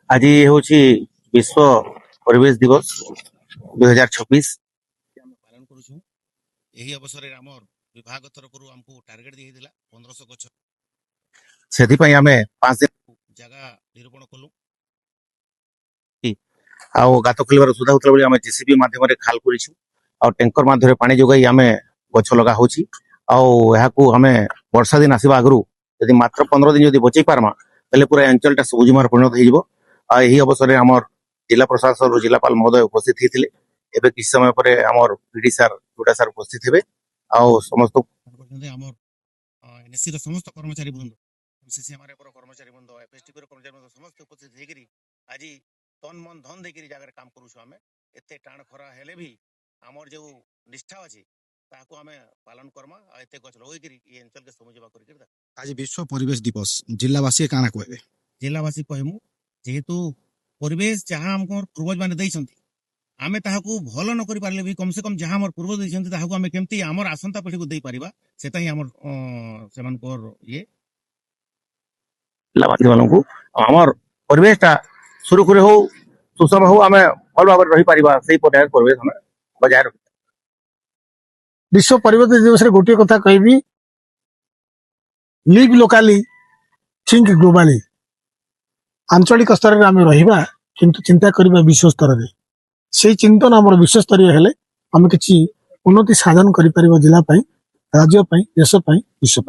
ଆଜି ହେଉଛି ବିଶ୍ୱ ପରିବେଶ ଦିବସ 2026 ଆମେ ପାଳନ କରୁଛୁ। ଏହି ଅବସରରେ ଆମର ବିଭାଗ ତରଫରୁ ଆମକୁ ଟାର୍ଗେଟ ଦିଆଯାଇଥିଲା 1500 ଗଛ। ସେଥିପାଇଁ ଆମେ 5 ଦିନ ଜାଗା ନିରୂପଣ କଲୁ। ଆଉ ଗାତ ଖୋଳିବାର ସୁବିଧା ହେଉଥିଲା ବୋଲି ଆମେ ଜେସିବି ମାଧ୍ୟମରେ ଖାଲ କରିଛୁ। ଆଉ ଟ୍ୟାଙ୍କର ମାଧ୍ୟମରେ ପାଣି ଯୋଗାଇ ଆମେ ଗଛ ଲଗା ହେଉଛି। ଆଉ ଏହାକୁ ଆମେ ବର୍ଷା ଦିନ ଆସିବା ଆଗରୁ ଯଦି ମାତ୍ର 15 ଦିନ ଯଦି ବଞ୍ଚେଇ ପାରମା ତାହେଲେ ପୁରା ଅଞ୍ଚଳଟା ସବୁଜିମାରେ ପରିଣତ ହେଇଯିବ। ଆଉ ଏହି ଅବସରରେ ଆମର ଜିଲ୍ଲା ପ୍ରଶାସନରୁ ଜିଲ୍ଲାପାଳ ମହୋଦୟ ଉପସ୍ଥିତ ହେଇଥିଲେ। ଏବେ କିଛି ସମୟ ପରେ ଆମର ପିଡି ସାର୍ ଯୋଡ଼ା ସାର୍ ଉପସ୍ଥିତ ହେବେ। ଆଉ ସମସ୍ତ ଆମର ଏନ୍ଏସିର ସମସ୍ତ କର୍ମଚାରୀ ବୃନ୍ଦ, ସିସିଏମ୍ଆର୍ଏଫର କର୍ମଚାରୀ ବୃନ୍ଦ, ଏଫଏସଟିପିର କର୍ମଚାରୀ ବୃନ୍ଦ ସମସ୍ତେ ଉପସ୍ଥିତ ହେଇକରି ଆଜି ତନ୍ ମନ୍ ଧନ୍ ଦେଇକରି ଜାଗାରେ କାମ କରୁଛୁ। ଆମେ ଏତେ ଟାଣ ଖରା ହେଲେ ବି ଆମର ଯେଉଁ ନିଷ୍ଠା ଅଛି ତାହାକୁ ଆମେ ପାଳନ କର୍ମା। ଆଉ ଏତେ ଗଛ ଲଗେଇକରି ଏ ଅଞ୍ଚଳକେ ସବୁଜିବା କରିକିରି आज विश्व परिवेश दिवस जिल्लावासी काଣା कहबे? ଜିଲ୍ଲାବାସୀ କହିମୁ ଯେହେତୁ ପରିବେଶ ଯାହା ଆମର ପୂର୍ବଜ ମାନେ ଦେଇଛନ୍ତି ଆମେ ତାହାକୁ ଭଲ ନ କରିପାରିଲେ ବି କମ ସେ କମ ଯାହା ଆମର ପୂର୍ବ ଦେଇଛନ୍ତି ତାହାକୁ ଆମେ କେମିତି ଆମର ଆସନ୍ତା ପିଢ଼ିକୁ ଦେଇପାରିବା ସେଟା ହିଁ ଆମର ସେମାନଙ୍କର ଇଏ ପିଲାବାସୀ ମାନଙ୍କୁ ଆମର ପରିବେଶଟା ସୁରୁଖୁରୁ ହଉ ସୁଷମ ହଉ ଆମେ ଭଲ ଭାବରେ ରହିପାରିବା ସେଇ ପର୍ଯ୍ୟାୟରେ ପରିବେଶ ଆମେ ବଜାୟ ରଖିବା। विश्व परिवेश दिवस रे गोटे कथा कहबी, लिव लोकाली थिंक ग्लोबाली। आंचलिक स्तर में आम रहा किंतु चिंता करबा विश्व स्तर में। से चिंतन आम विश्व स्तरीय हेले आम किसी उन्नति साधन कर जिला राज्य देश विश्व।